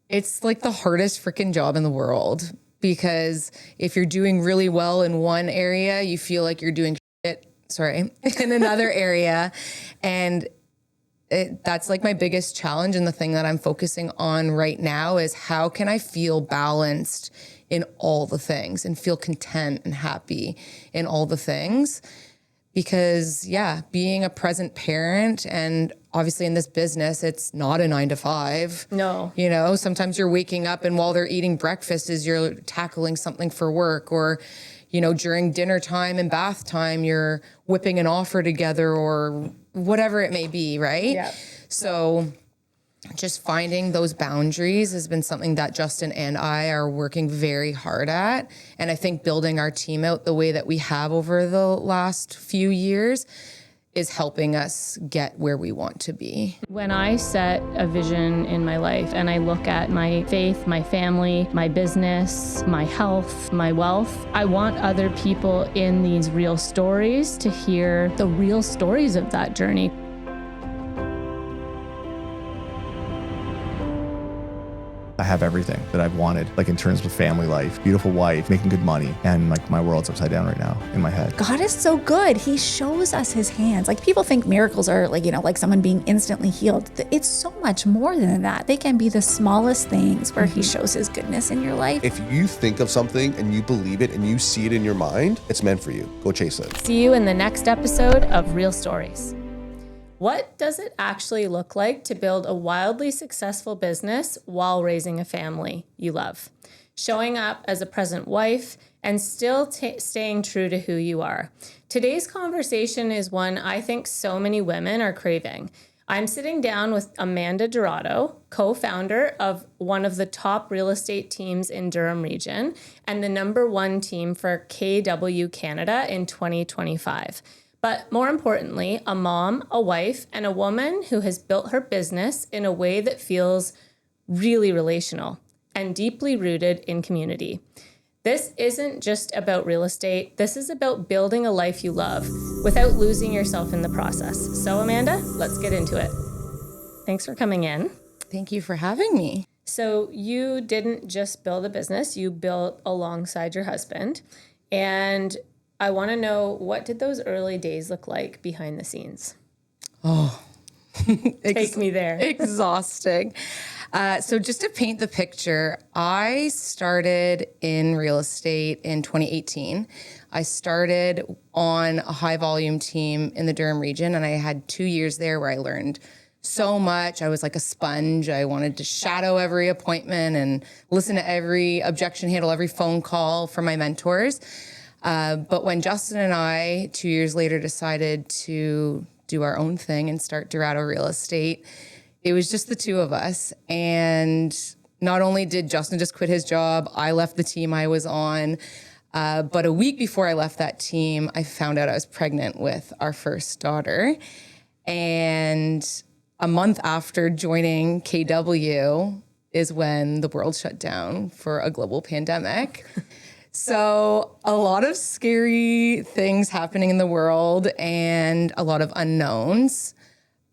It's like the hardest freaking job in the world, because if you're doing really well in one area, you feel like you're doing in another area. And that's like my biggest challenge, and the thing that I'm focusing on right now is how can I feel balanced in all the things and feel content and happy in all the things. Because being a present parent, and obviously in this business, it's not a 9 to 5. No. You know, sometimes you're waking up and while they're eating breakfast is you're tackling something for work, or, you know, during dinner time and bath time, you're whipping an offer together or whatever it may be, right? Yeah. So just finding those boundaries has been something that Justin and I are working very hard at. And I think building our team out the way that we have over the last few years is helping us get where we want to be. When I set a vision in my life and I look at my faith, my family, my business, my health, my wealth, I want other people in these real stories to hear the real stories of that journey. I have everything that I've wanted, like in terms of family life, beautiful wife, making good money, and like my world's upside down right now in my head. God is so good. He shows us his hands. Like people think miracles are like, you know, like someone being instantly healed. It's so much more than that. They can be the smallest things where he shows his goodness in your life. If you think of something and you believe it and you see it in your mind, it's meant for you. Go chase it. See you in the next episode of Real Stories. What does it actually look like to build a wildly successful business while raising a family you love? Showing up as a present wife and still staying true to who you are. Today's conversation is one I think so many women are craving. I'm sitting down with Amanda Diraddo, co-founder of one of the top real estate teams in Durham region and the #1 team for KW Canada in 2025. But more importantly, a mom, a wife, and a woman who has built her business in a way that feels really relational and deeply rooted in community. This isn't just about real estate. This is about building a life you love without losing yourself in the process. So Amanda, let's get into it. Thanks for coming in. Thank you for having me. So you didn't just build a business, you built alongside your husband. And I want to know, what did those early days look like behind the scenes? Oh, take me there. Exhausting. So just to paint the picture, I started in real estate in 2018. I started on a high volume team in the Durham region, and I had 2 years there where I learned so much. I was like a sponge. I wanted to shadow every appointment and listen to every objection handle, every phone call from my mentors. But when Justin and I, 2 years later, decided to do our own thing and start Diraddo Real Estate, it was just the two of us. And not only did Justin just quit his job, I left the team I was on. But a week before I left that team, I found out I was pregnant with our first daughter. And a month after joining KW is when the world shut down for a global pandemic. So a lot of scary things happening in the world and a lot of unknowns.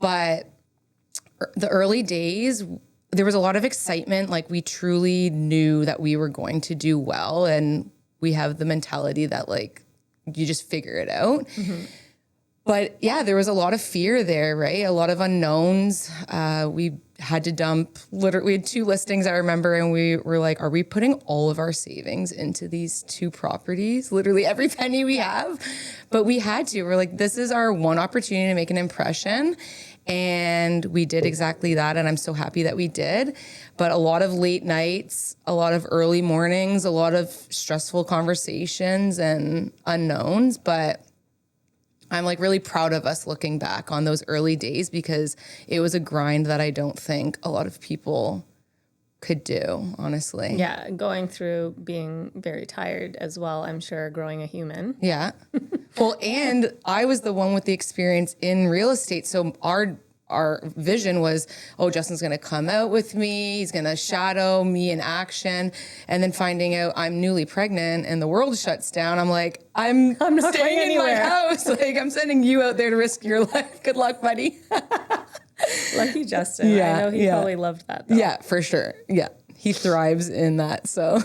But the early days, there was a lot of excitement. Like we truly knew that we were going to do well. And we have the mentality that like, you just figure it out. Mm-hmm. But yeah, there was a lot of fear there, right? A lot of unknowns. We had to dump, we had 2 listings, I remember, and we were like, are we putting all of our savings into these 2 properties? Literally every penny we have. But we had to. We're like, this is our one opportunity to make an impression. And we did exactly that. And I'm so happy that we did. But a lot of late nights, a lot of early mornings, a lot of stressful conversations and unknowns. But I'm like really proud of us looking back on those early days, because it was a grind that I don't think a lot of people could do, honestly. Yeah, going through being very tired as well, I'm sure, growing a human. Yeah. Well, and I was the one with the experience in real estate. So our vision was, oh, Justin's going to come out with me. He's going to shadow me in action. And then finding out I'm newly pregnant and the world shuts down. I'm like, I'm not staying in my house. Like, I'm sending you out there to risk your life. Good luck, buddy. Lucky Justin. Yeah, I know he probably loved that, though. Yeah, for sure. Yeah. he thrives in that. So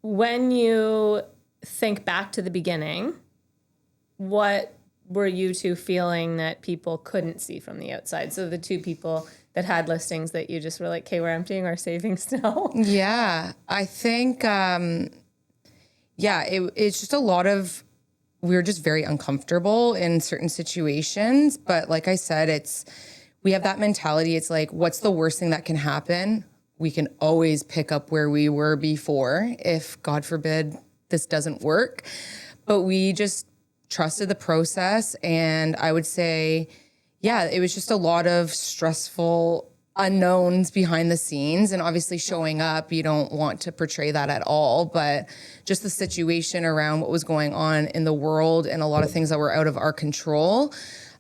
When you think back to the beginning, what were you two feeling that people couldn't see from the outside? So the two people that had listings that you just were like, okay, we're emptying our savings now. yeah, I think, it's just a lot of, we were just very uncomfortable in certain situations. But like I said, we have that mentality. It's like, what's the worst thing that can happen? We can always pick up where we were before if, God forbid, this doesn't work. But we just trusted the process. And I would say, yeah, it was just a lot of stressful unknowns behind the scenes. And obviously showing up, you don't want to portray that at all. But just the situation around what was going on in the world and a lot of things that were out of our control,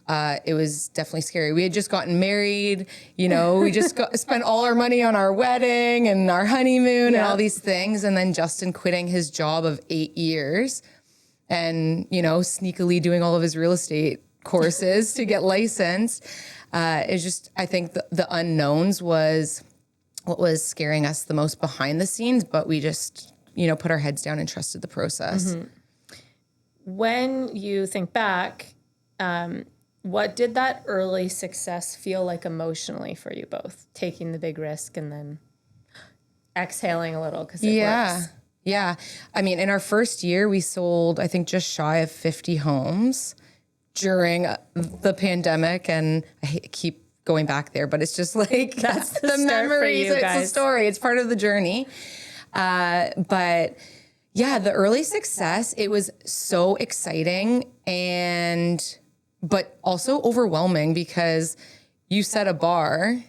it was definitely scary. We had just gotten married, we just spent all our money on our wedding and our honeymoon and all these things. And then Justin quitting his job of 8 years and, sneakily doing all of his real estate courses to get licensed. It's just, I think the unknowns was what was scaring us the most behind the scenes, but we just, put our heads down and trusted the process. Mm-hmm. When you think back, what did that early success feel like emotionally for you both? Taking the big risk and then exhaling a little because it works. Yeah. I mean, in our first year, we sold, I think, just shy of 50 homes during the pandemic. And I keep going back there, but it's just like That's the memories. You it's guys. a story. It's part of the journey. But yeah, the early success, it was so exciting but also overwhelming because you set a bar.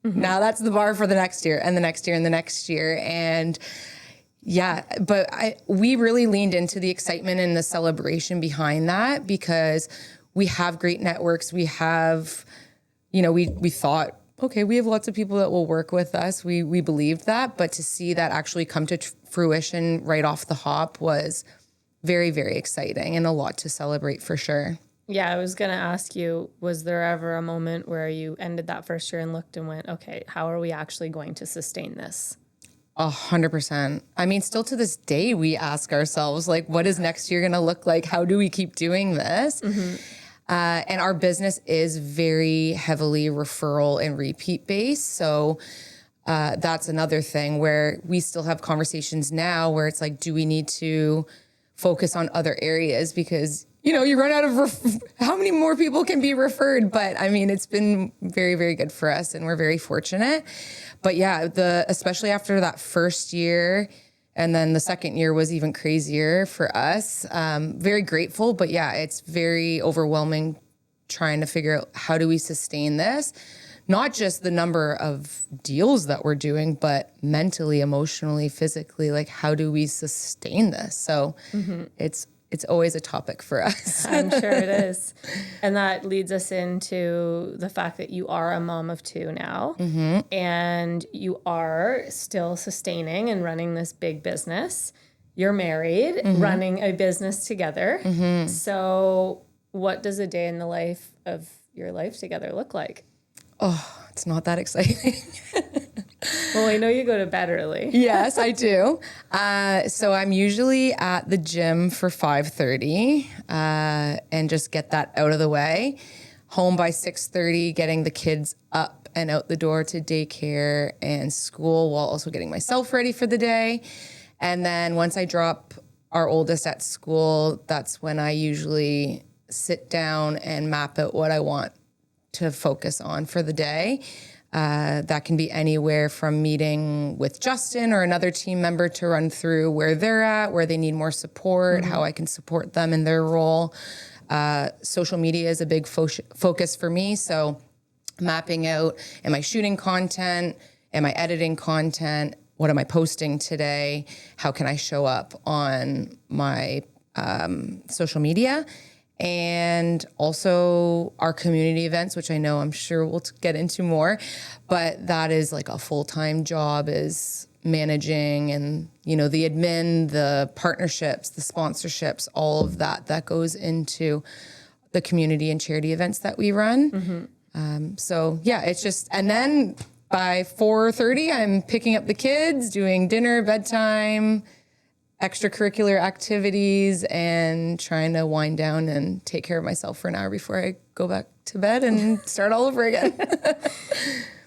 Mm-hmm. Now that's the bar for the next year and the next year and the next year. And yeah, but we really leaned into the excitement and the celebration behind that because we have great networks. We have, we thought, okay, we have lots of people that will work with us. We believed that, but to see that actually come to fruition right off the hop was very, very exciting and a lot to celebrate for sure. Yeah, I was going to ask you, was there ever a moment where you ended that first year and looked and went, okay, how are we actually going to sustain this? 100%. I mean, still to this day, we ask ourselves, like, what is next year going to look like? How do we keep doing this? Mm-hmm. And our business is very heavily referral and repeat based. So that's another thing where we still have conversations now where it's like, do we need to focus on other areas? Because you run out of how many more people can be referred. But I mean, it's been very, very good for us and we're very fortunate. But yeah, especially after that first year and then the second year was even crazier for us. Very grateful, but yeah, it's very overwhelming trying to figure out how do we sustain this? Not just the number of deals that we're doing, but mentally, emotionally, physically, like how do we sustain this? So it's always a topic for us. I'm sure it is. And that leads us into the fact that you are a mom of two now, and you are still sustaining and running this big business. You're married, running a business together. So what does a day in the life of your life together look like? Oh, it's not that exciting. Well, I know you go to bed early. Yes, I do. So I'm usually at the gym for 5:30 and just get that out of the way. Home by 6:30, getting the kids up and out the door to daycare and school while also getting myself ready for the day. And then once I drop our oldest at school, that's when I usually sit down and map out what I want to focus on for the day. That can be anywhere from meeting with Justin or another team member to run through where they're at, where they need more support, how I can support them in their role. Social media is a big focus for me. So mapping out, am I shooting content? Am I editing content? What am I posting today? How can I show up on my social media? And also our community events, which I know I'm sure we'll get into more, but that is like a full-time job, is managing and, the admin, the partnerships, the sponsorships, all of that goes into the community and charity events that we run. So yeah, it's just, and then by 4:30, I'm picking up the kids, doing dinner, bedtime, extracurricular activities, and trying to wind down and take care of myself for an hour before I go back to bed and start all over again.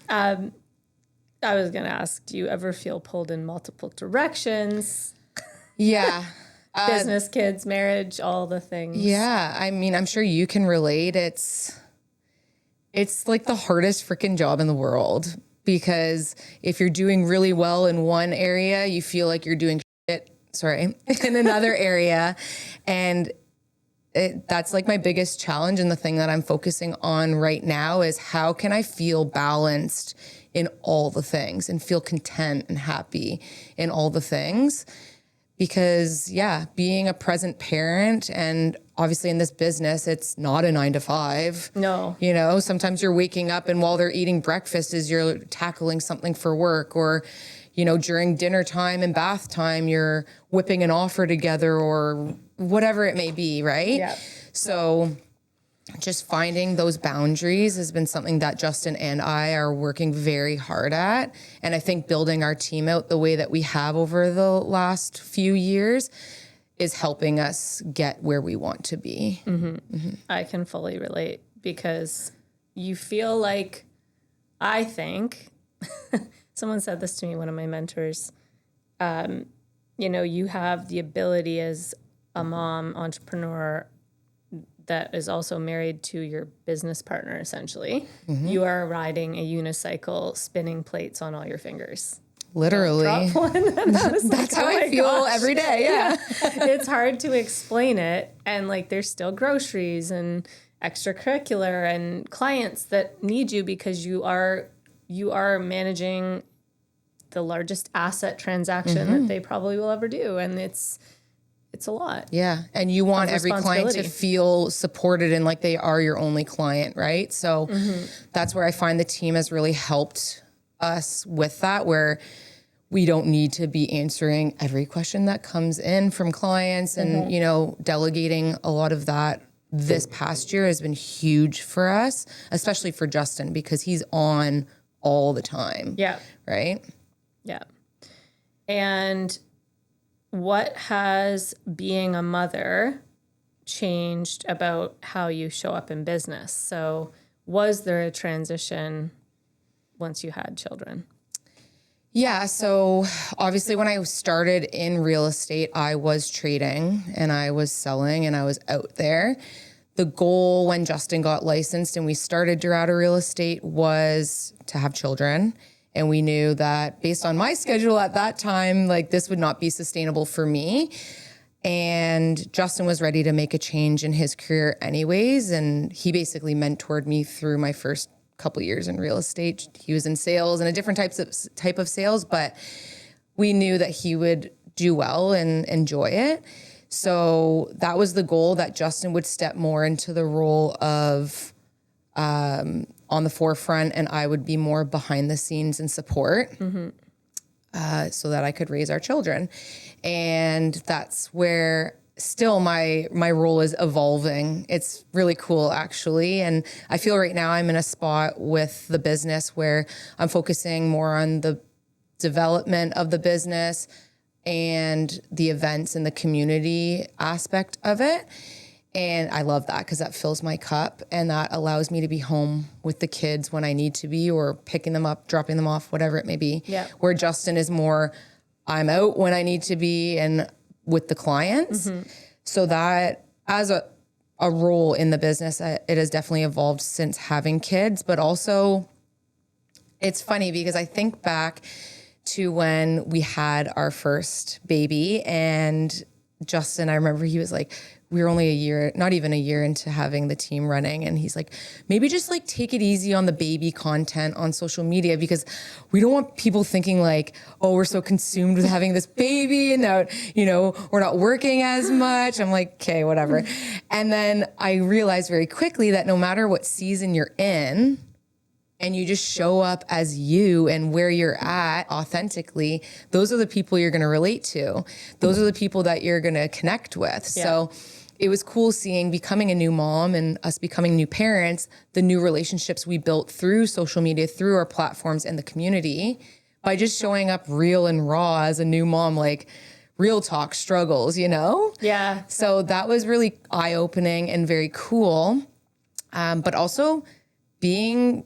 I was going to ask, do you ever feel pulled in multiple directions? Yeah. Business, kids, marriage, all the things. Yeah. I mean, I'm sure you can relate. It's like the hardest freaking job in the world, because if you're doing really well in one area, you feel like you're doing shit, in another area. And that's like my biggest challenge. And the thing that I'm focusing on right now is how can I feel balanced in all the things and feel content and happy in all the things? Because yeah, being a present parent, and obviously in this business, it's not a 9 to 5. No. You know, sometimes you're waking up and while they're eating breakfast is you're tackling something for work, or, you know, during dinner time and bath time, you're whipping an offer together or whatever it may be. Right. Yeah. So just finding those boundaries has been something that Justin and I are working very hard at. And I think building our team out the way that we have over the last few years is helping us get where we want to be. I can fully relate, because you feel like, I think, someone said this to me, one of my mentors, you know, you have the ability as a mom entrepreneur that is also married to your business partner, essentially. You are riding a unicycle, spinning plates on all your fingers. Literally. Drop one. And That's how I feel every day. Yeah. It's hard to explain it. And like, there's still groceries and extracurricular and clients that need you, because you are managing the largest asset transaction that they probably will ever do. And it's a lot. Yeah. And you want every client to feel supported and like they are your only client, right? So that's where I find the team has really helped us with that, where we don't need to be answering every question that comes in from clients, and, you know, delegating a lot of that this past year has been huge for us, especially for Justin, because he's on all the time. Yeah. Right? Yeah. And what has being a mother changed about how you show up in business? So was there a transition once you had children? Yeah. So obviously when I started in real estate, I was trading and I was selling and I was out there. The goal when Justin got licensed and we started Diraddo Real Estate was to have children. And we knew that based on my schedule at that time, like this would not be sustainable for me. And Justin was ready to make a change in his career anyways. And he basically mentored me through my first couple years in real estate. He was in sales and a different type of sales, but we knew that he would do well and enjoy it. So that was the goal, that Justin would step more into the role of on the forefront, and I would be more behind the scenes and support, so that I could raise our children. And that's where still my role is evolving. It's really cool, actually. And I feel right now I'm in a spot with the business where I'm focusing more on the development of the business and the events and the community aspect of it. And I love that, because that fills my cup and that allows me to be home with the kids when I need to be, or picking them up, dropping them off, whatever it may be. Yeah. Where Justin is more, I'm out when I need to be and with the clients. So that as a role in the business, it has definitely evolved since having kids. But also it's funny because I think back to when we had our first baby, and Justin, I remember he was like, we were only a year, not even a year into having the team running. And he's like, maybe just like take it easy on the baby content on social media, because we don't want people thinking like, oh, we're so consumed with having this baby and now, you know, we're not working as much. I'm like, okay, whatever. And then I realized very quickly that no matter what season you're in, and you just show up as you and where you're at authentically, those are the people you're going to relate to. Those are the people that you're going to connect with. Yeah. So it was cool seeing becoming a new mom and us becoming new parents, the new relationships we built through social media, through our platforms and the community by just showing up real and raw as a new mom, like real talk struggles, you know? Yeah. So that was really eye-opening and very cool. But also being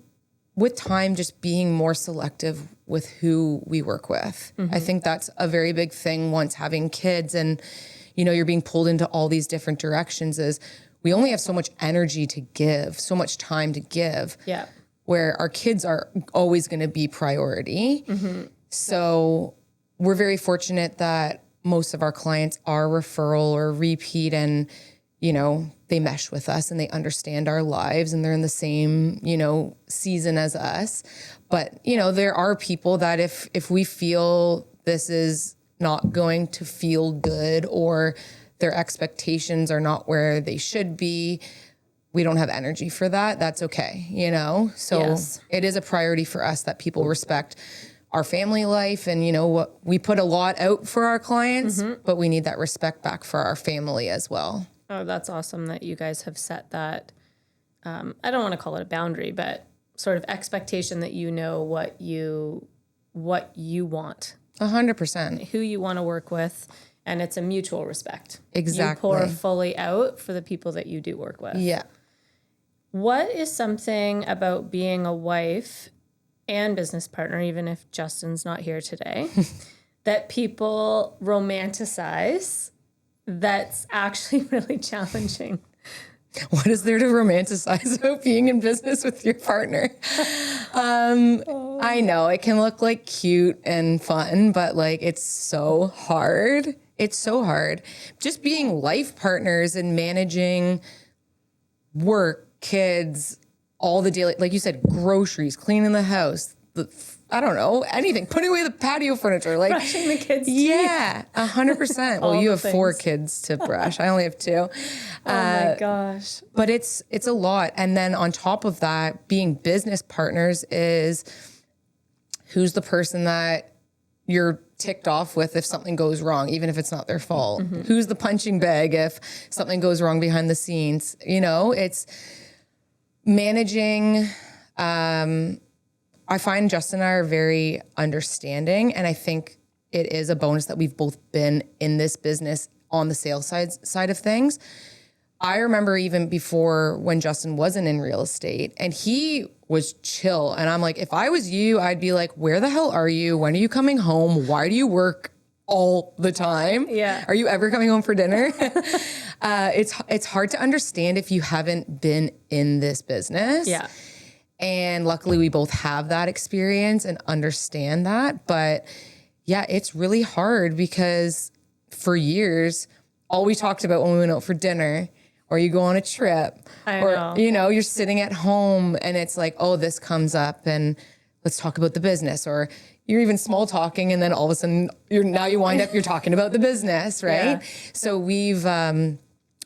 with time, just being more selective with who we work with. I think that's a very big thing once having kids and, you know, you're being pulled into all these different directions is we only have so much energy to give, so much time to give. Yeah. Where our kids are always going to be priority. So we're very fortunate that most of our clients are referral or repeat and, you know, they mesh with us and they understand our lives and they're in the same, you know, season as us. But, you know, there are people that if we feel this is not going to feel good or their expectations are not where they should be, we don't have energy for that. That's okay, you know? So Yes. it is a priority for us that people respect our family life and, you know, what we put a lot out for our clients, but we need that respect back for our family as well. Oh, that's awesome that you guys have set that. I don't want to call it a boundary, but sort of expectation that you know what you want, 100%. who you want to work with, and it's a mutual respect. Exactly. You pour fully out for the people that you do work with. Yeah. What is something about being a wife and business partner, even if Justin's not here today, that people romanticize that's actually really challenging? What is there to romanticize about being in business with your partner? I know it can look like cute and fun, but like it's so hard. It's so hard. Just being life partners and managing work, kids, all the daily, like you said, groceries, cleaning the house, I don't know, anything, putting away the patio furniture, like Brushing the kids' yeah, 100%. Well, you the have 4 things. kids to brush. I only have 2. Oh my gosh. But it's a lot. And then on top of that, being business partners is who's the person that you're ticked off with if something goes wrong, even if it's not their fault. Who's the punching bag if something goes wrong behind the scenes? You know, it's managing. I find Justin and I are very understanding, and I think it is a bonus that we've both been in this business on the sales side of things. I remember even before when Justin wasn't in real estate and he was chill. And I'm like, if I was you, I'd be like, where the hell are you? When are you coming home? Why do you work all the time? Yeah. Are you ever coming home for dinner? It's hard to understand if you haven't been in this business. Yeah. And luckily we both have that experience and understand that. But yeah, it's really hard because for years, all we talked about when we went out for dinner or you go on a trip or, you know, you're sitting at home and it's like, oh, this comes up and let's talk about the business, or you're even small talking. And then all of a sudden you wind up, you're talking about the business. Right. Yeah. So we've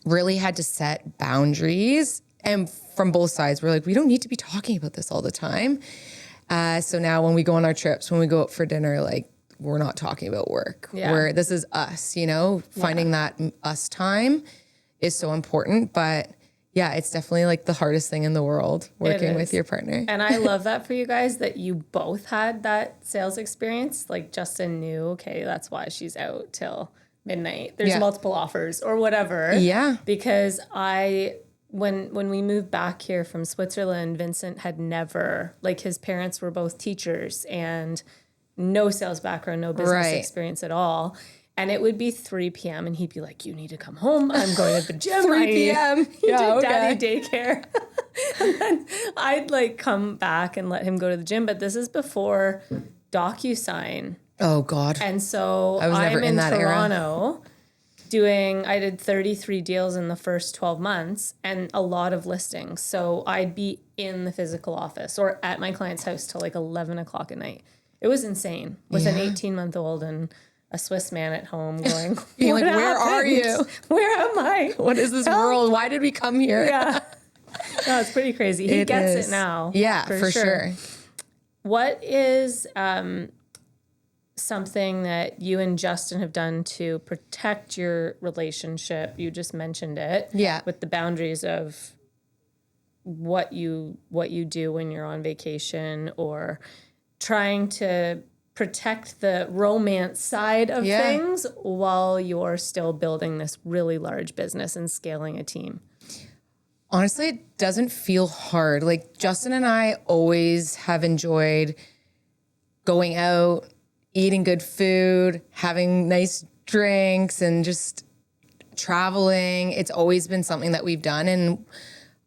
really had to set boundaries, and from both sides, we're like, we don't need to be talking about this all the time. So now when we go on our trips, when we go out for dinner, like we're not talking about work. Yeah. This is us, you know, finding that us time is so important. But yeah, it's definitely like the hardest thing in the world, working with your partner. And I love that for you guys, that you both had that sales experience. Like Justin knew, okay, that's why she's out till midnight. There's multiple offers or whatever. Yeah. Because when we moved back here from Switzerland, Vincent had never, like his parents were both teachers and no sales background, no business experience at all. And it would be 3 p.m. and he'd be like, you need to come home. I'm going to the gym. 3 p.m. Yeah, okay. Daddy daycare. And then I'd like come back and let him go to the gym. But this is before DocuSign. Oh God. And so I was never I'm in that era. Toronto I did 33 deals in the first 12 months and a lot of listings. So I'd be in the physical office or at my client's house till like 11 o'clock at night. It was insane with an 18-month-old and a Swiss man at home going, being like, where are you? Where am I? What is this world? Why did we come here? Yeah. No, it's pretty crazy. He gets it now. Yeah, for sure. What is something that you and Justin have done to protect your relationship? You just mentioned it. Yeah. With the boundaries of what you do when you're on vacation, or trying to protect the romance side of things while you're still building this really large business and scaling a team. Honestly, it doesn't feel hard. Like, Justin and I always have enjoyed going out, eating good food, having nice drinks, and just traveling. It's always been something that we've done, and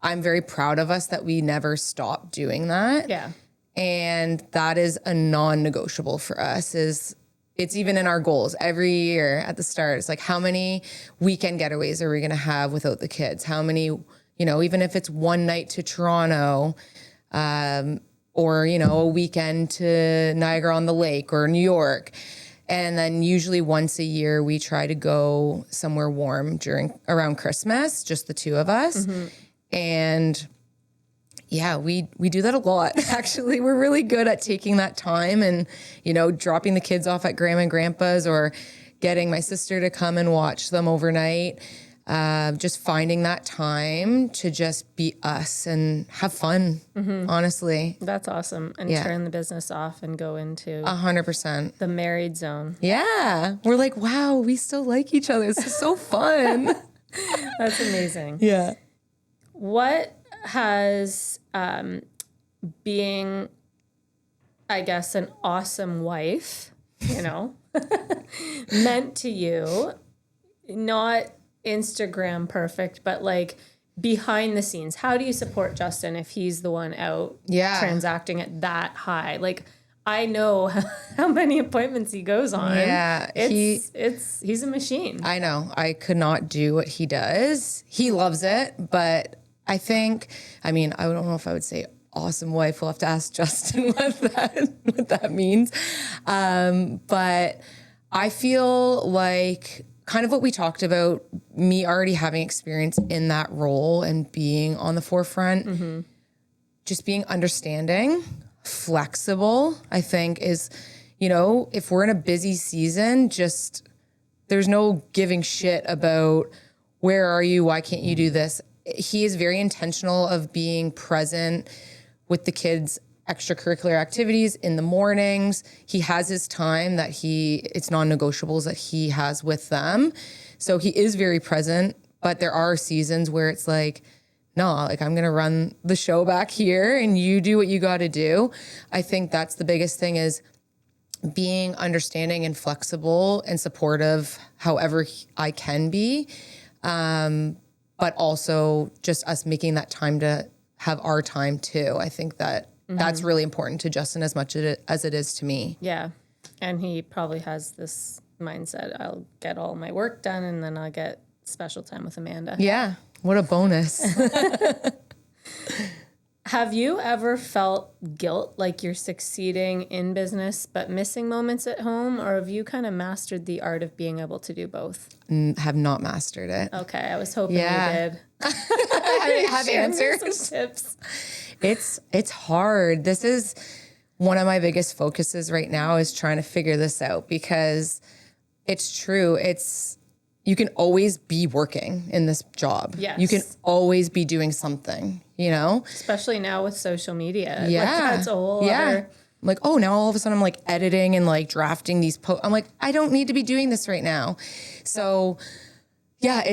I'm very proud of us that we never stopped doing that. Yeah. And that is a non-negotiable for us. It's even in our goals every year at the start. It's like, how many weekend getaways are we going to have without the kids? How many, even if it's one night to Toronto, or, a weekend to Niagara on the Lake or New York. And then usually once a year, we try to go somewhere warm around Christmas, just the two of us. Mm-hmm. And yeah, we do that a lot. Actually, we're really good at taking that time and, dropping the kids off at grandma and grandpa's, or getting my sister to come and watch them overnight. Just finding that time to just be us and have fun, honestly. That's awesome. And turn the business off and go into 100% the married zone. Yeah. We're like, wow, we still like each other. This is so fun. That's amazing. Yeah. What has being, I guess, an awesome wife, meant to you? Not Instagram perfect, but like behind the scenes. How do you support Justin if he's the one out transacting at that high? Like, I know how many appointments he goes on. Yeah. He's a machine. I know. I could not do what he does. He loves it, but I don't know if I would say awesome wife. We'll have to ask Justin what that means. But I feel like kind of what we talked about, me already having experience in that role and being on the forefront, just being understanding, flexible, I think is, if we're in a busy season, just there's no giving shit about where are you, why can't you do this? He is very intentional of being present with the kids' extracurricular activities in the mornings. He has his time that it's non-negotiables that he has with them. So he is very present, but there are seasons where it's like, no, like, I'm going to run the show back here and you do what you got to do. I think that's the biggest thing, is being understanding and flexible and supportive however I can be. But also just us making that time to have our time too. I think that that's really important to Justin as much as it is to me. Yeah. And he probably has this mindset, I'll get all my work done and then I'll get special time with Amanda. Yeah. What a bonus. Have you ever felt guilt, like you're succeeding in business but missing moments at home? Or have you kind of mastered the art of being able to do both? Have not mastered it. Okay, I was hoping you did. I have answers. Some tips. It's hard. This is one of my biggest focuses right now, is trying to figure this out, because it's true. You can always be working in this job. Yes. You can always be doing something, Especially now with social media. Yeah. Like, that's a whole other... I'm like, oh, now all of a sudden I'm like editing and like drafting these posts. I'm like, I don't need to be doing this right now. So yeah,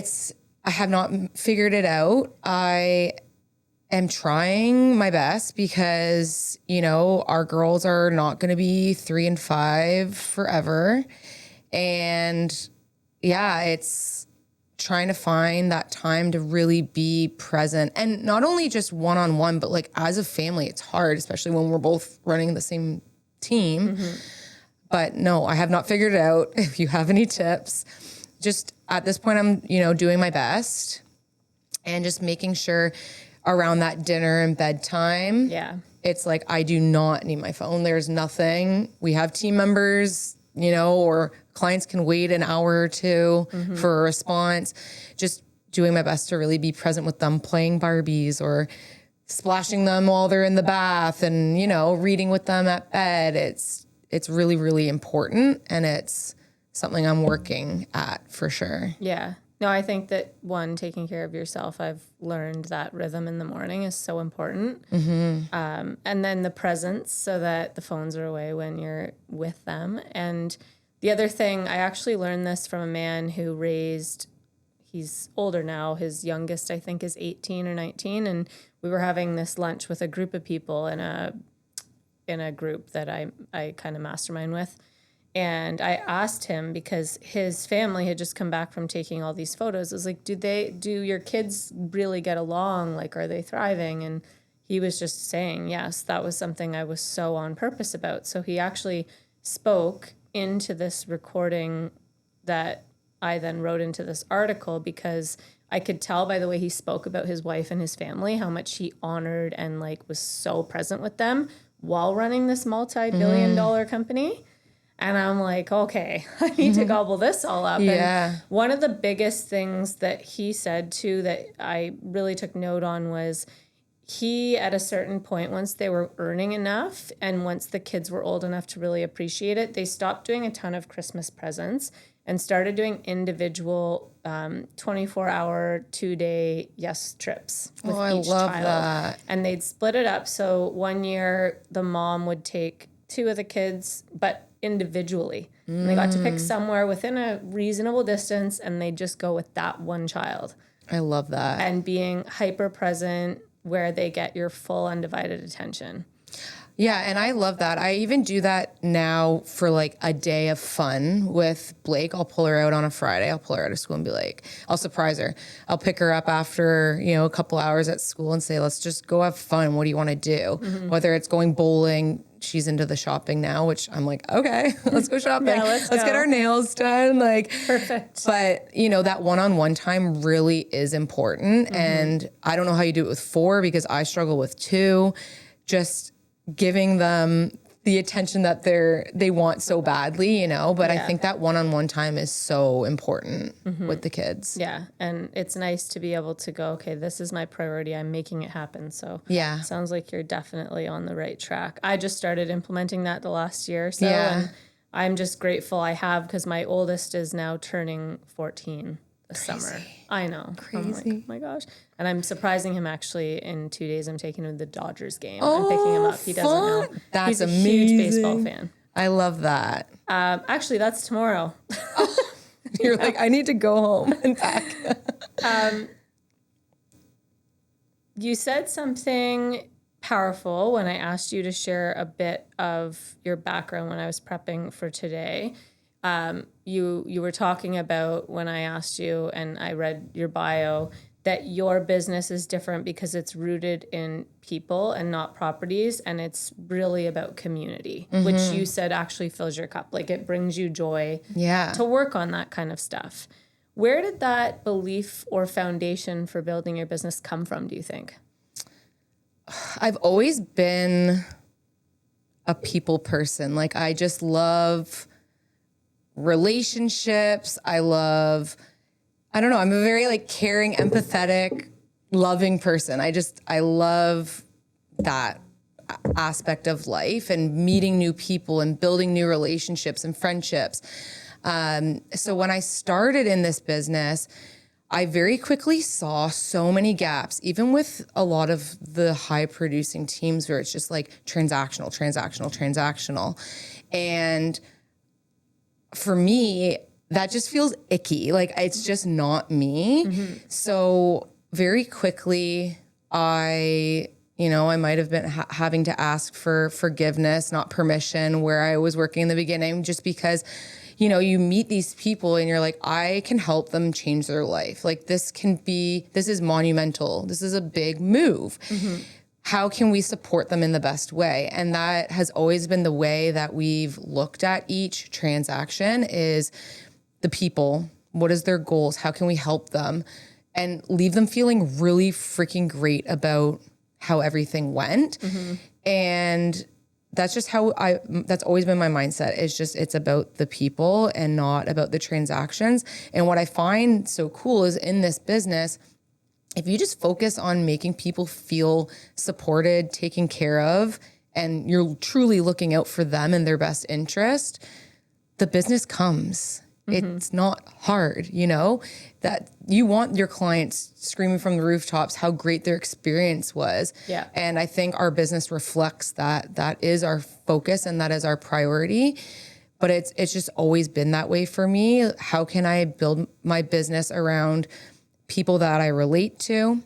I have not figured it out. I am trying my best, because, our girls are not going to be 3 and 5 forever. And yeah, it's trying to find that time to really be present, and not only just one-on-one, but like as a family. It's hard, especially when we're both running the same team. But no, I have not figured it out. If you have any tips, just at this point, I'm, doing my best and just making sure around that dinner and bedtime. Yeah. It's like, I do not need my phone. There's nothing. We have team members, or clients can wait an hour or two for a response. Just doing my best to really be present with them, playing Barbies or splashing them while they're in the bath, and, reading with them at bed. it's really, really important, and it's something I'm working at for sure. Yeah. No, I think that taking care of yourself, I've learned that rhythm in the morning is so important. And then the presence, so that the phones are away when you're with them. And the other thing, I actually learned this from a man who he's older now. His youngest, I think, is 18 or 19. And we were having this lunch with a group of people in a group that I kind of mastermind with. And I asked him, because his family had just come back from taking all these photos. I was like, do your kids really get along? Like, are they thriving? And he was just saying, yes, that was something I was so on purpose about. So he actually spoke into this recording that I then wrote into this article, because I could tell by the way he spoke about his wife and his family, how much he honored and like was so present with them while running this multi-billion-dollar company. And I'm like, okay, I need to gobble this all up. Yeah. And one of the biggest things that he said too that I really took note on was he, at a certain point, once they were earning enough and once the kids were old enough to really appreciate it, they stopped doing a ton of Christmas presents and started doing individual 24-hour, 2-day trips with each love child. that. And they'd split it up. So one year the mom would take 2 of the kids, but individually. And they got to pick somewhere within a reasonable distance, and they just go with that one child. I love that. And being hyper present where they get your full undivided attention. Yeah, and I love that. I even do that now for like a day of fun with Blake. I'll pull her out on a Friday. I'll pull her out of school and be like, I'll surprise her. I'll pick her up after, a couple hours at school and say, let's just go have fun. What do you want to do? Whether it's going bowling, she's into the shopping now, which I'm like, okay, let's go shopping. Yeah, let's go. Get our nails done. Like, Perfect. But, that one-on-one time really is important. And I don't know how you do it with 4, because I struggle with 2. Just giving them the attention that they want so badly, but I think that one-on-one time is so important with the kids. Yeah. And it's nice to be able to go, okay, this is my priority. I'm making it happen. So Yeah. sounds like you're definitely on the right track. I just started implementing that the last year or so. Yeah. And I'm just grateful I have, because my oldest is now turning 14 this summer. I know. Crazy. I'm like, oh my gosh. And I'm surprising him actually in 2 days. I'm taking him to the Dodgers game. I'm picking him up. He doesn't know. That's He's a amazing. huge baseball fan. I love that. Actually, that's tomorrow. You're like, I need to go home and pack. You said something powerful when I asked you to share a bit of your background when I was prepping for today. You were talking about, when I asked you and I read your bio, that your business is different because it's rooted in people and not properties, and it's really about community, which you said actually fills your cup. Like, it brings you joy to work on that kind of stuff. Where did that belief or foundation for building your business come from, do you think? I've always been a people person. Like, I just love relationships. I don't know, I'm a very like caring, empathetic, loving person. I love that aspect of life and meeting new people and building new relationships and friendships. So when I started in this business, I very quickly saw so many gaps, even with a lot of the high producing teams where it's just like transactional. And for me, that just feels icky. Like, it's just not me. So very quickly, I might have been having to ask for forgiveness, not permission, where I was working in the beginning, just because, you meet these people and you're like, I can help them change their life. Like, this is monumental. This is a big move. How can we support them in the best way? And that has always been the way that we've looked at each transaction, is the people. What is their goals? How can we help them? And leave them feeling really freaking great about how everything went. And that's just that's always been my mindset. It's about the people and not about the transactions. And what I find so cool is, in this business, if you just focus on making people feel supported, taken care of, and you're truly looking out for them and their best interest, the business comes. It's not hard, that you want your clients screaming from the rooftops how great their experience was. Yeah. And I think our business reflects that. That is our focus and that is our priority. But it's just always been that way for me. How can I build my business around people that I relate to,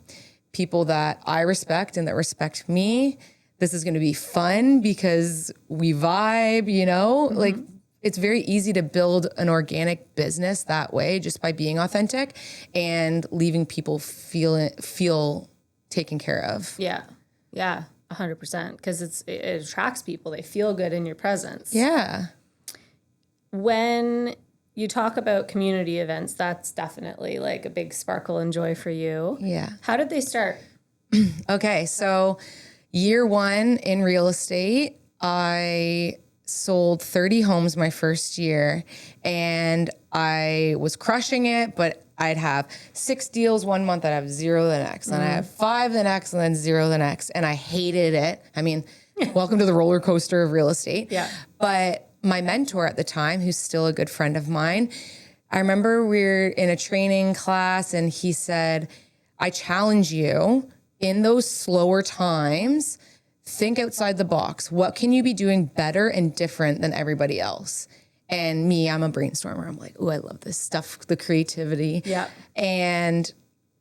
people that I respect and that respect me? This is going to be fun because we vibe, like it's very easy to build an organic business that way just by being authentic and leaving people feel taken care of. Yeah. Yeah. 100%. Because it attracts people. They feel good in your presence. Yeah. When you talk about community events, that's definitely like a big sparkle and joy for you. Yeah. How did they start? Okay. So year one in real estate, I sold 30 homes my first year and I was crushing it, but I'd have 6 deals one month, I'd have 0 the next, and I have 5 the next, and then 0 the next. And I hated it. I mean, welcome to the roller coaster of real estate. Yeah. But my mentor at the time, who's still a good friend of mine, I remember we were in a training class and he said, I challenge you in those slower times, think outside the box. What can you be doing better and different than everybody else? And me, I'm a brainstormer. I'm like, oh, I love this stuff, the creativity. Yeah. And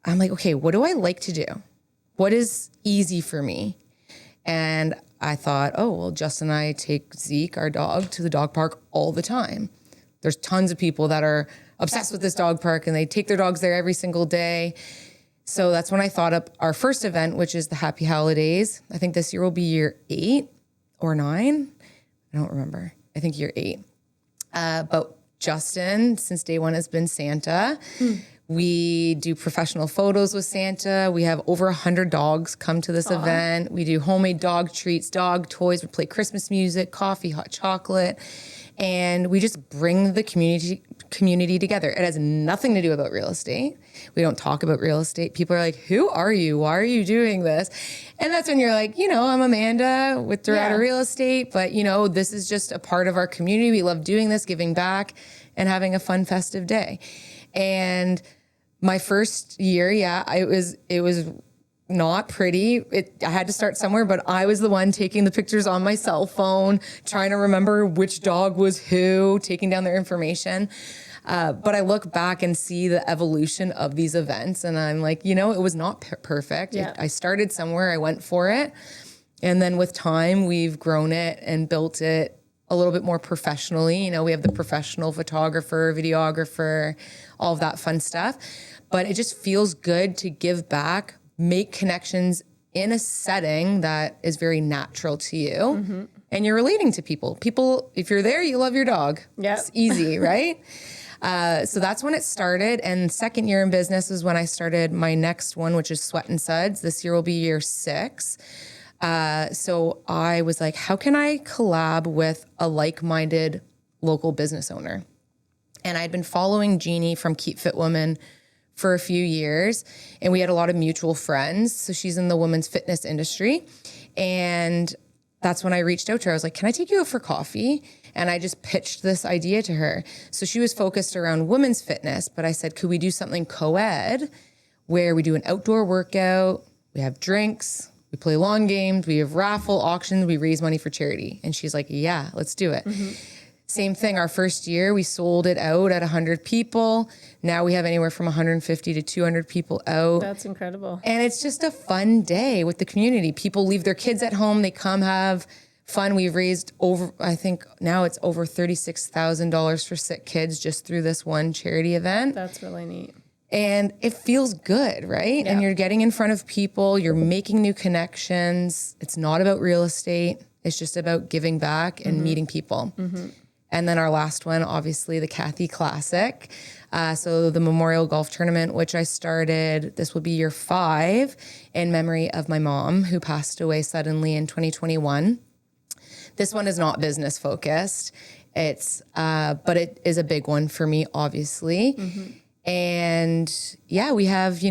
I'm like, okay, what do I like to do? What is easy for me? And I thought, oh, well, Justin and I take Zeke, our dog, to the dog park all the time. There's tons of people that are obsessed with this dog park and they take their dogs there every single day. So that's when I thought up our first event, which is the Happy Holidays. I think this year will be year 8 or 9. I don't remember. I think year 8. But Justin, since day one, has been Santa. We do professional photos with Santa. We have over 100 dogs come to this event. We do homemade dog treats, dog toys. We play Christmas music, coffee, hot chocolate. And we just bring the community together. It has nothing to do about real estate. We don't talk about real estate. People are like, who are you? Why are you doing this? And that's when you're like, I'm Amanda with Diraddo Real Estate, but this is just a part of our community. We love doing this, giving back and having a fun, festive day. And my first year, it was not pretty. I had to start somewhere, but I was the one taking the pictures on my cell phone, trying to remember which dog was who, taking down their information. But I look back and see the evolution of these events and I'm like, it was not perfect. Yeah. I started somewhere, I went for it. And then with time, we've grown it and built it a little bit more professionally. We have the professional photographer, videographer, all of that fun stuff. But it just feels good to give back, make connections in a setting that is very natural to you and you're relating to people. People, if you're there, you love your dog. Yep. It's easy, right? So that's when it started. And second year in business is when I started my next one, which is Sweat and Suds. This year will be year 6. So I was like, how can I collab with a like-minded local business owner? And I'd been following Jeannie from Keep Fit Woman for a few years, and we had a lot of mutual friends. So she's in the women's fitness industry. And that's when I reached out to her. I was like, can I take you out for coffee? And I just pitched this idea to her. So she was focused around women's fitness, but I said, could we do something co-ed where we do an outdoor workout, we have drinks, we play lawn games, we have raffle auctions, we raise money for charity. And she's like, yeah, let's do it. Same thing. Our first year, we sold it out at 100 people. Now we have anywhere from 150 to 200 people out. That's incredible. And it's just a fun day with the community. People leave their kids at home. They come have fun. We've raised I think now it's over $36,000 for sick kids just through this one charity event. That's really neat. And it feels good, right? Yeah. And you're getting in front of people. You're making new connections. It's not about real estate. It's just about giving back and meeting people. And then our last one, obviously, the Kathy Classic. So the Memorial Golf Tournament, which I started, this will be year 5 in memory of my mom who passed away suddenly in 2021. This one is not business focused. But it is a big one for me, obviously. And yeah, we have,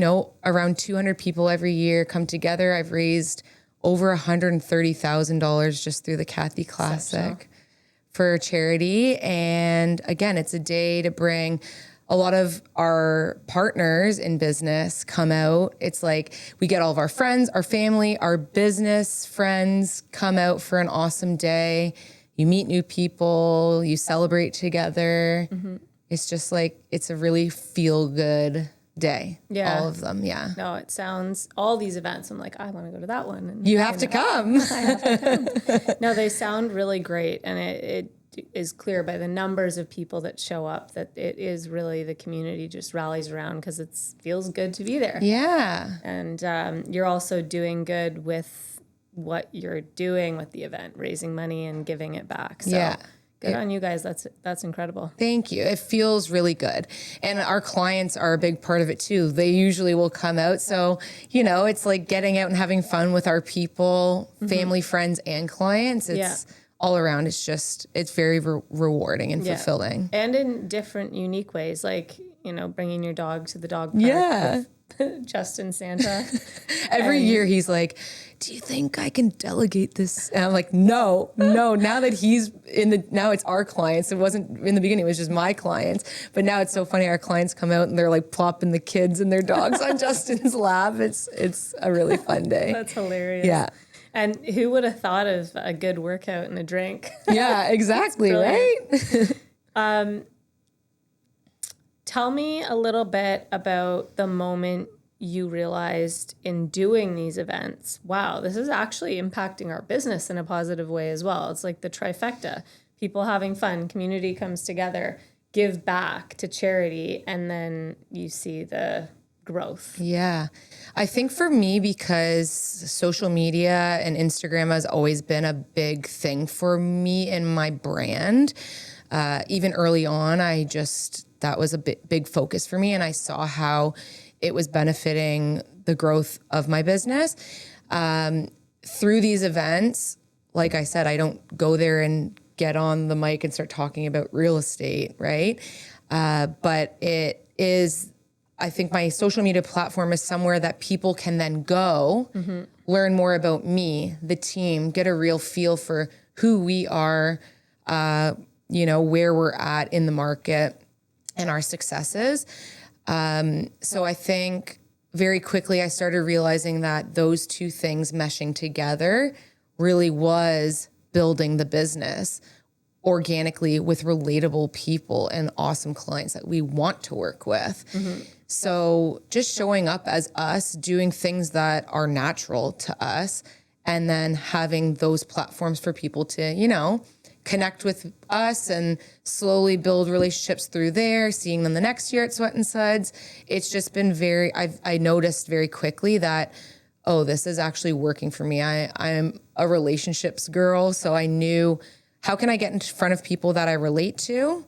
around 200 people every year come together. I've raised over $130,000 just through the Kathy Classic for charity. And again, it's a day to bring a lot of our partners in business come out. It's like we get all of our friends, our family, our business friends come out for an awesome day. You meet new people, you celebrate together. It's just like, it's a really feel good day. Yeah. All of them. Yeah. No, it sounds, all these events, I'm like, I want to go to that one. And You have to come. No, they sound really great. And it is clear by the numbers of people that show up that it is really the community just rallies around because it feels good to be there. Yeah. And you're also doing good with what you're doing with the event, raising money and giving it back. So Yeah. good on you guys. That's incredible. Thank you. It feels really good. And our clients are a big part of it too. They usually will come out. So, it's like getting out and having fun with our people, family, friends, and clients. It's all around. It's very rewarding and fulfilling. And in different, unique ways, like, bringing your dog to the dog park. Yeah. With Justin Santa. Every year he's like, do you think I can delegate this? And I'm like, no. Now that he's now it's our clients. It wasn't in the beginning, it was just my clients. But now it's so funny. Our clients come out and they're like plopping the kids and their dogs on Justin's lap. It's a really fun day. That's hilarious. Yeah. And who would have thought of a good workout and a drink? Yeah, exactly. Right? Tell me a little bit about the moment you realized in doing these events, wow, this is actually impacting our business in a positive way as well. It's like the trifecta. People having fun, community comes together, give back to charity, and then you see the growth. Yeah. I think for me, because social media and Instagram has always been a big thing for me and my brand, even early on, that was a big focus for me. And I saw how it was benefiting the growth of my business. Through these events, like I said, I don't go there and get on the mic and start talking about real estate, right? But it is, I think my social media platform is somewhere that people can then go, learn more about me, the team, get a real feel for who we are, where we're at in the market and our successes. So I think very quickly I started realizing that those two things meshing together really was building the business organically with relatable people and awesome clients that we want to work with. So just showing up as us, doing things that are natural to us, and then having those platforms for people to, connect with us and slowly build relationships through there, seeing them the next year at Sweat and Suds. It's just been I noticed very quickly that, this is actually working for me. I'm a relationships girl. So I knew, how can I get in front of people that I relate to?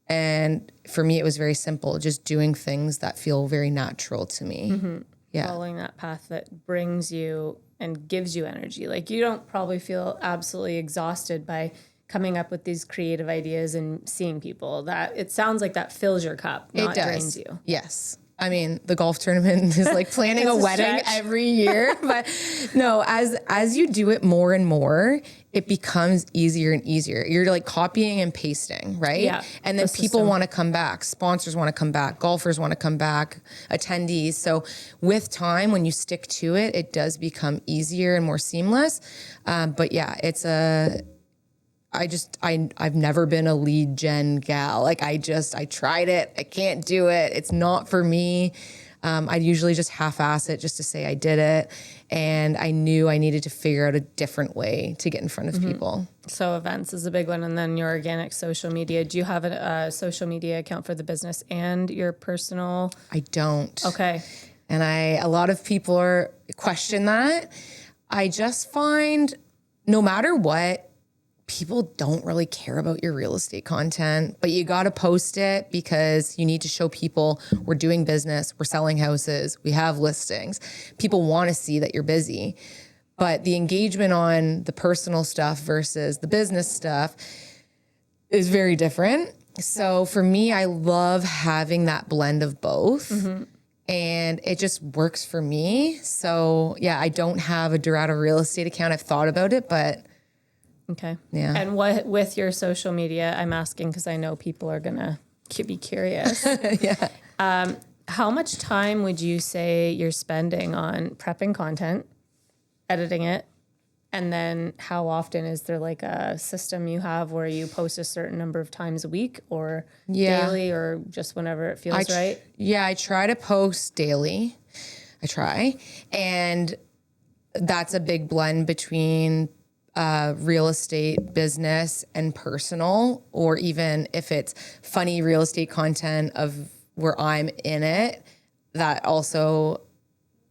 And for me, it was very simple, just doing things that feel very natural to me. Yeah. Following that path that brings you and gives you energy. Like, you don't probably feel absolutely exhausted by coming up with these creative ideas and seeing people. That it sounds like that fills your cup, not drains you. Yes. I mean, the golf tournament is like planning a wedding every year, but no, as you do it more and more, it becomes easier and easier. You're like copying and pasting, right? Yeah. And then people want to come back. Sponsors want to come back. Golfers want to come back. Attendees. So with time, when you stick to it, it does become easier and more seamless. But yeah, I've never been a lead gen gal. Like I tried it. I can't do it. It's not for me. I'd usually just half-ass it just to say I did it. And I knew I needed to figure out a different way to get in front of people. So events is a big one. And then your organic social media. Do you have a social media account for the business and your personal? I don't. Okay. And a lot of people question that. I just find no matter what, people don't really care about your real estate content, but you got to post it because you need to show people we're doing business, we're selling houses, we have listings. People want to see that you're busy, but the engagement on the personal stuff versus the business stuff is very different. So for me, I love having that blend of both. and it just works for me. So yeah, I don't have a Diraddo real estate account. I've thought about it, but Okay. Yeah. And what with your social media, I'm asking because I know people are going to be curious. yeah. How much time would you say you're spending on prepping content, editing it, and then how often is there like a system you have where you post a certain number of times a week or daily or just whenever it feels right? Yeah, I try to post daily. I try. And that's a big blend between real estate, business, and personal, or even if it's funny real estate content of where I'm in it, that also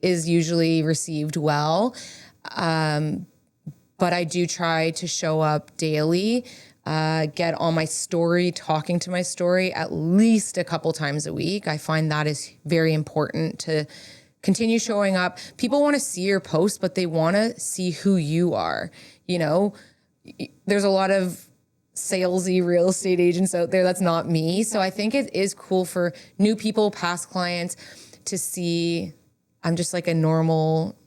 is usually received well. But I do try to show up daily, get on my story, talking to my story at least a couple times a week. I find that is very important to continue showing up. People want to see your post, but they want to see who you are. You know, there's a lot of salesy real estate agents out there. That's not me. So I think it is cool for new people, past clients to see I'm just like a normal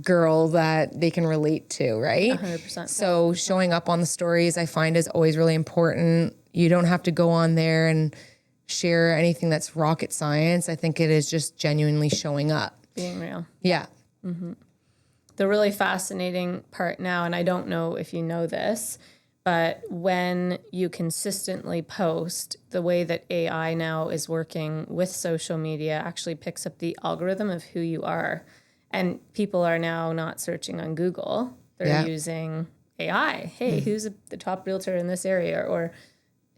girl that they can relate to, right? 100%. So showing up on the stories I find is always really important. You don't have to go on there and share anything that's rocket science. I think it is just genuinely showing up. Being real. Yeah. The really fascinating part now, and I don't know if you know this, but when you consistently post, the way that AI now is working with social media actually picks up the algorithm of who you are. And people are now not searching on Google. They're using AI. Hey, who's the top realtor in this area? Or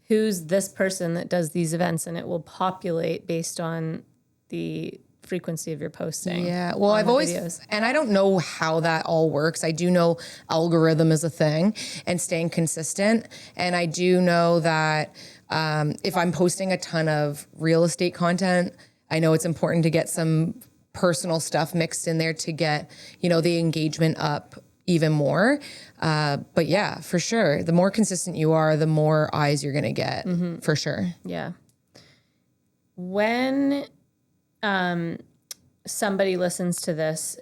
who's this person that does these events? And it will populate based on the frequency of your posting. Yeah. Well, I've always, videos. And I don't know how that all works. I do know algorithm is a thing and staying consistent. And I do know that if I'm posting a ton of real estate content, I know it's important to get some personal stuff mixed in there to get, you know, the engagement up even more. But yeah, for sure. The more consistent you are, the more eyes you're going to get for sure. Yeah. When somebody listens to this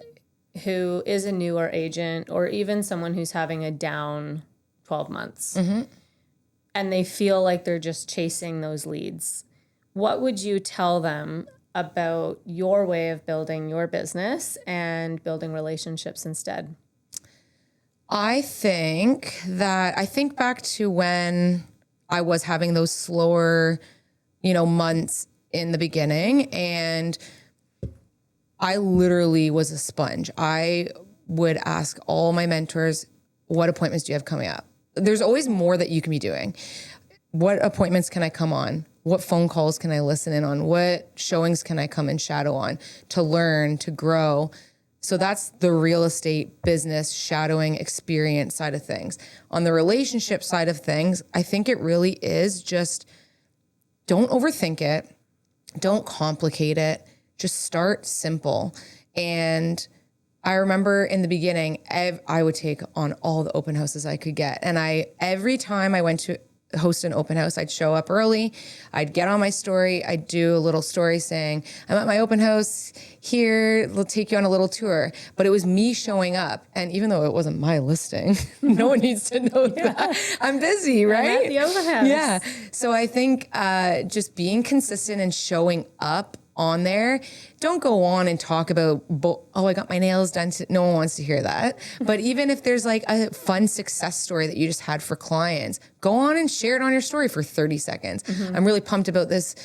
who is a newer agent or even someone who's having a down 12 months and they feel like they're just chasing those leads, what would you tell them about your way of building your business and building relationships instead? I think back to when I was having those slower, you know, months in the beginning, and I literally was a sponge. I would ask all my mentors, what appointments do you have coming up? There's always more that you can be doing. What appointments can I come on? What phone calls can I listen in on? What showings can I come and shadow on to learn, to grow? So that's the real estate business shadowing experience side of things. On the relationship side of things, I think it really is just don't overthink it. Don't complicate it. Just start simple. And I remember in the beginning, I would take on all the open houses I could get. And every time I went to host an open house, I'd show up early. I'd get on my story. I'd do a little story saying, I'm at my open house here. We'll take you on a little tour. But it was me showing up. And even though it wasn't my listing, no one needs to know that. I'm busy, right? I'm at the open house. Yeah. So I think just being consistent and showing up on there. Don't go on and talk about, I got my nails done. No one wants to hear that. But even if there's like a fun success story that you just had for clients, go on and share it on your story for 30 seconds. I'm really pumped about this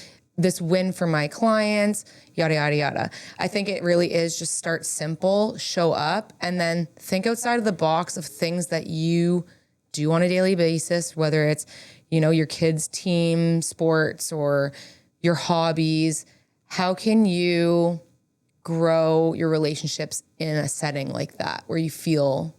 win for my clients, yada, yada, yada. I think it really is just start simple, show up, and then think outside of the box of things that you do on a daily basis, whether it's, you know, your kids' team sports or your hobbies. How can you grow your relationships in a setting like that where you feel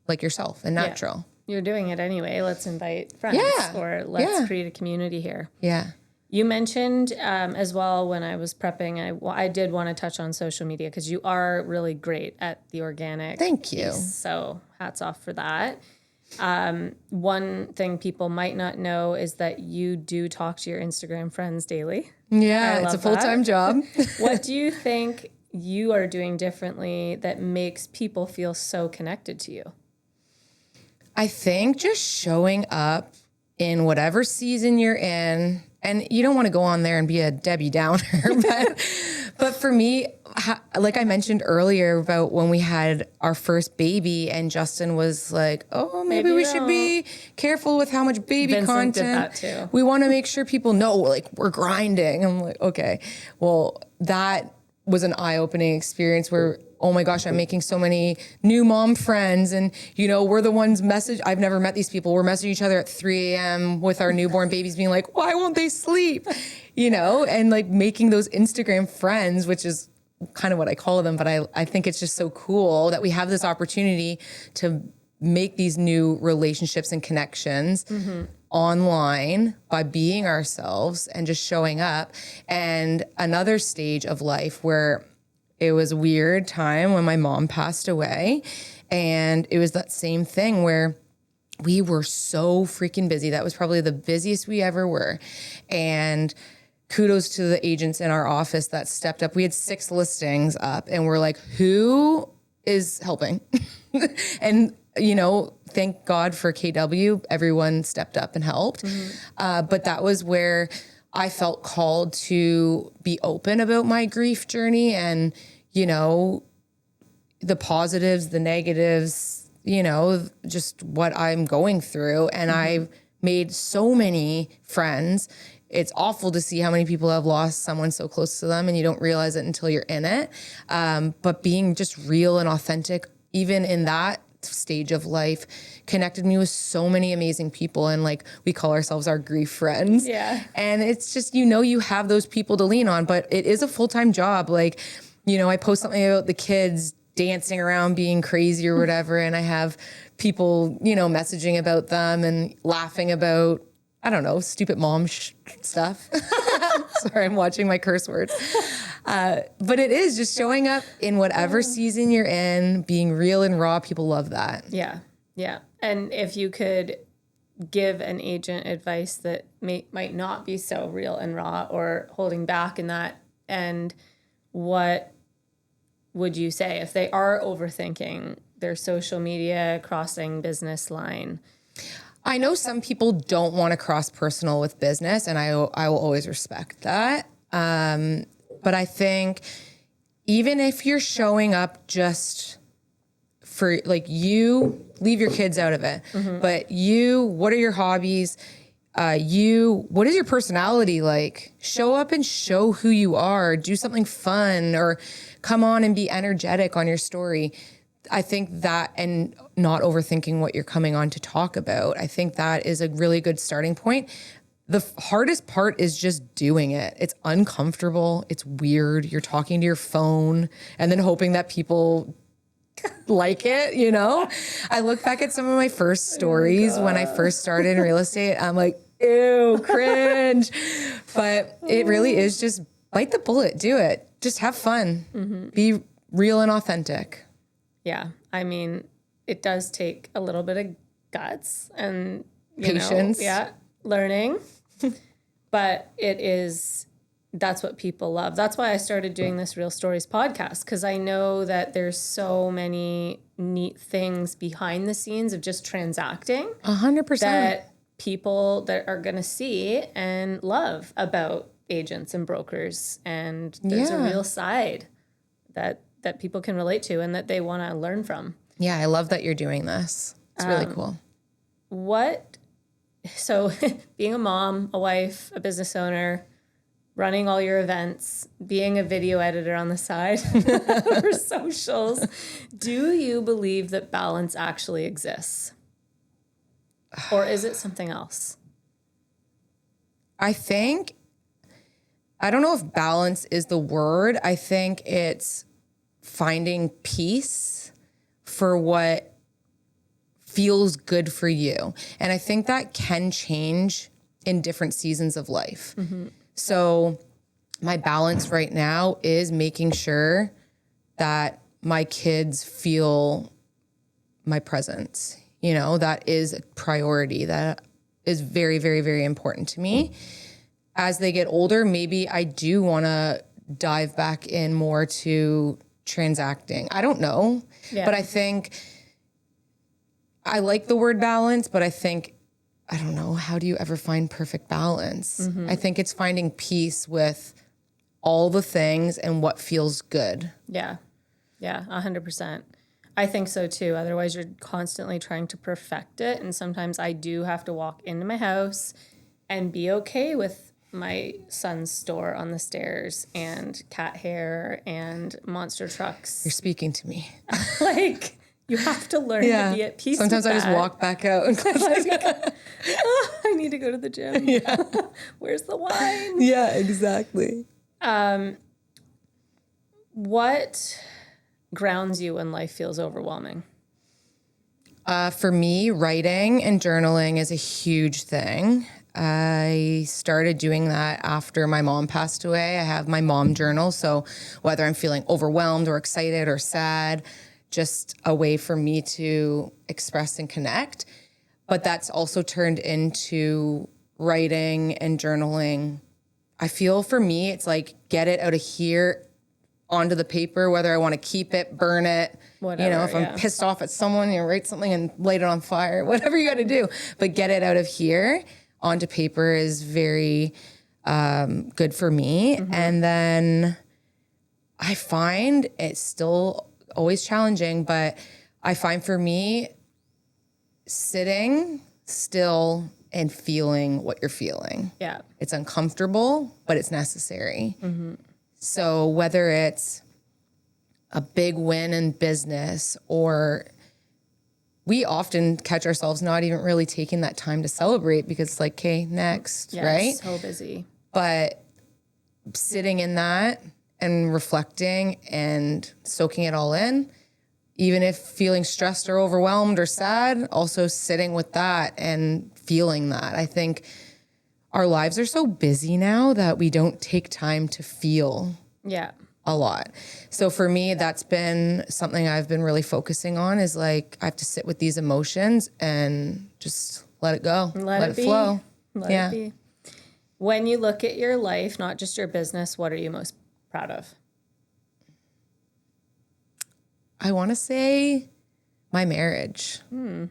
like yourself and natural? Yeah. You're doing it anyway. Let's invite friends or let's create a community here. Yeah. You mentioned as well when I was prepping, I did want to touch on social media because you are really great at the organic. Thank you. piece, so hats off for that. One thing people might not know is that you do talk to your Instagram friends daily. Yeah, I it's a love full-time that. job. What do you think you are doing differently that makes people feel so connected to you? I think just showing up in whatever season you're in, and you don't want to go on there and be a Debbie Downer, but for me, like I mentioned earlier about when we had our first baby and Justin was like, oh, maybe we should be careful with how much baby Vincent content. did that too. We want to make sure people know like we're grinding. I'm like, okay, well, that was an eye-opening experience where, oh my gosh, I'm making so many new mom friends. And, you know, we're the ones I've never met these people. We're messaging each other at 3 a.m. with our newborn babies being like, why won't they sleep? You know, and like making those Instagram friends, which is kind of what I call them. But I think it's just so cool that we have this opportunity to make these new relationships and connections online by being ourselves and just showing up. And another stage of life where it was a weird time when my mom passed away. And it was that same thing where we were so freaking busy. That was probably the busiest we ever were. And kudos to the agents in our office that stepped up. We had 6 listings up and we're like, who is helping? And, you know, thank God for KW. Everyone stepped up and helped. But that was where I felt called to be open about my grief journey and, you know, the positives, the negatives, you know, just what I'm going through. And I've made so many friends. It's awful to see how many people have lost someone so close to them and you don't realize it until you're in it. But being just real and authentic, even in that stage of life, connected me with so many amazing people. And like, we call ourselves our grief friends. Yeah. And it's just, you know, you have those people to lean on, but it is a full-time job. Like, you know, I post something about the kids dancing around being crazy or whatever. And I have people, you know, messaging about them and laughing about, I don't know, stupid mom stuff. Sorry, I'm watching my curse words. But it is just showing up in whatever season you're in, being real and raw. People love that. Yeah. Yeah. And if you could give an agent advice that might not be so real and raw or holding back in that, and what would you say if they are overthinking their social media crossing business line? I know some people don't want to cross personal with business, and I will always respect that. But I think even if you're showing up just for like you, leave your kids out of it. But you, what are your hobbies? What is your personality like? Show up and show who you are. Do something fun or come on and be energetic on your story. I think that, and not overthinking what you're coming on to talk about, I think that is a really good starting point. The hardest part is just doing it. It's uncomfortable. It's weird. You're talking to your phone and then hoping that people like it, you know? I look back at some of my first stories when I first started in real estate. I'm like, ew, cringe. But it really is just bite the bullet, do it. Just have fun. Be real and authentic. Yeah. I mean, it does take a little bit of guts and Patience. Learning. But that's what people love. That's why I started doing this Real Stories podcast, because I know that there's so many neat things behind the scenes of just transacting 100%. that people that are going to see and love about agents and brokers. And there's a real side that people can relate to and that they want to learn from. Yeah, I love that you're doing this. It's really cool. So being a mom, a wife, a business owner, running all your events, being a video editor on the side for socials, do you believe that balance actually exists? Or is it something else? I don't know if balance is the word. I think it's finding peace for what feels good for you. And I think that can change in different seasons of life. So my balance right now is making sure that my kids feel my presence. You know, that is a priority. That is very, very, very important to me. As they get older, maybe I do want to dive back in more to transacting. I don't know, but I think I like the word balance, but I think, I don't know, how do you ever find perfect balance? I think it's finding peace with all the things and what feels good. Yeah. Yeah, 100%. I think so too. Otherwise, you're constantly trying to perfect it. And sometimes I do have to walk into my house and be okay with my son's store on the stairs and cat hair and monster trucks. You're speaking to me. Like, you have to learn to be at peace. Sometimes with I just that. walk back out and I need to go to the gym. Where's the wine? yeah, exactly. What grounds you when life feels overwhelming? For me, writing and journaling is a huge thing. I started doing that after my mom passed away. I have my mom journal. So whether I'm feeling overwhelmed or excited or sad, just a way for me to express and connect. But that's also turned into writing and journaling. I feel for me, it's like get it out of here onto the paper, whether I want to keep it, burn it. Whatever, you know, if I'm pissed off at someone, you write something and light it on fire, whatever you got to do. But get it out of here onto paper is very good for me. And then I find it's still always challenging, but I find for me, sitting still and feeling what you're feeling. Yeah. It's uncomfortable, but it's necessary. So whether it's a big win in business, or we often catch ourselves not even really taking that time to celebrate because it's like, okay, next, right? So busy. But sitting in that and reflecting and soaking it all in, even if feeling stressed or overwhelmed or sad, also sitting with that and feeling that. I think our lives are so busy now that we don't take time to feel a lot. So for me, that's been something I've been really focusing on, is like, I have to sit with these emotions and just let it go. Let it flow. Let it be. When you look at your life, not just your business, what are you most proud of? I want to say my marriage. I'm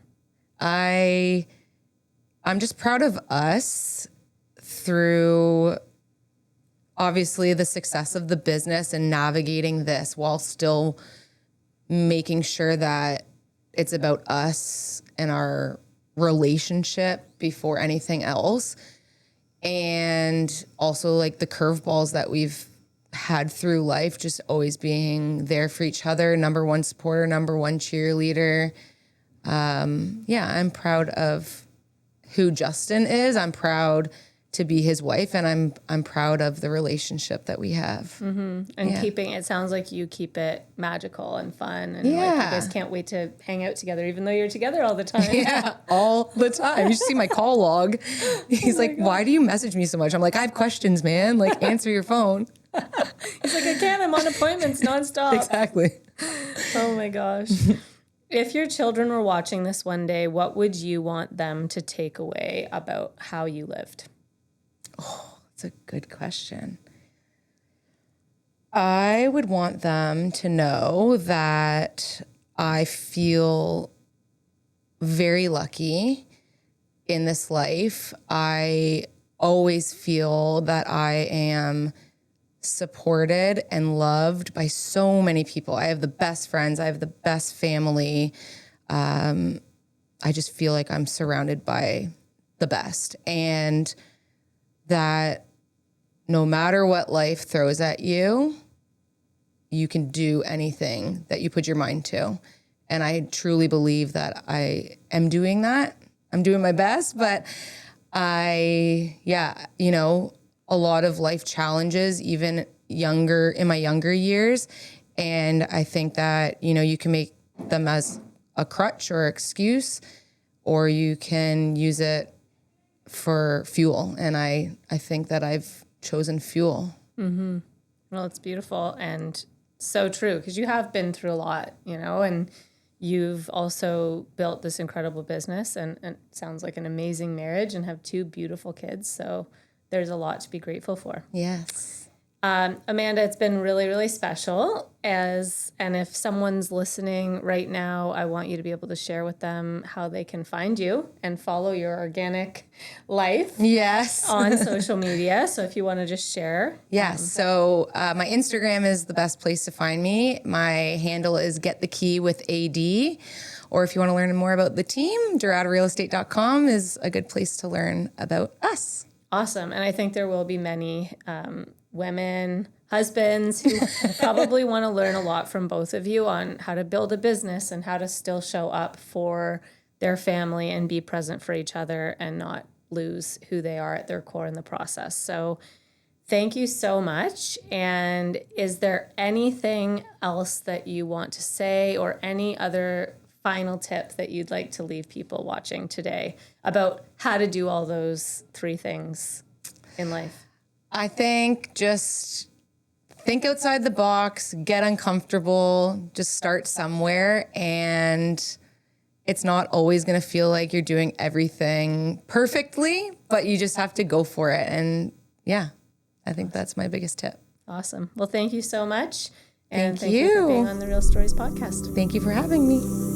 just proud of us through obviously the success of the business and navigating this while still making sure that it's about us and our relationship before anything else. And also like the curveballs that we've had through life, just always being there for each other, number one supporter, number one cheerleader. I'm proud of who Justin is. I'm proud to be his wife, and I'm proud of the relationship that we have. And keeping, it sounds like you keep it magical and fun, and like you guys can't wait to hang out together, even though you're together all the time. Yeah, all the time. You should see my call log. He's like, why do you message me so much? I'm like, I have questions, man. Like, answer your phone. He's like, I can't. I'm on appointments nonstop. Exactly. Oh my gosh. If your children were watching this one day, what would you want them to take away about how you lived? Oh, that's a good question. I would want them to know that I feel very lucky in this life. I always feel that I am supported and loved by so many people. I have the best friends. I have the best family. I just feel like I'm surrounded by the best. And that no matter what life throws at you, you can do anything that you put your mind to. And I truly believe that I am doing that. I'm doing my best, but a lot of life challenges, even in my younger years. And I think that, you can make them as a crutch or excuse, or you can use it for fuel. And I think that I've chosen fuel. Well, it's beautiful and so true, because you have been through a lot, and You've also built this incredible business and it sounds like an amazing marriage and have 2 beautiful kids. So there's a lot to be grateful for. Yes. Amanda, it's been really, really special. And if someone's listening right now, I want you to be able to share with them how they can find you and follow your organic life Yes. on social media. So if you want to just share. Yes. So my Instagram is the best place to find me. My handle is Get the Key with AD. Or if you want to learn more about the team, DiraddoRealEstate.com is a good place to learn about us. Awesome. And I think there will be many women, husbands who probably want to learn a lot from both of you on how to build a business and how to still show up for their family and be present for each other and not lose who they are at their core in the process. So thank you so much. And is there anything else that you want to say or any other final tip that you'd like to leave people watching today about how to do all those 3 things in life? I think just think outside the box, get uncomfortable, just start somewhere. And it's not always going to feel like you're doing everything perfectly, but you just have to go for it. And yeah, I think that's my biggest tip. Awesome. Well, thank you so much. And Thank thank you for you. being on the Real Stories podcast. Thank you for having me.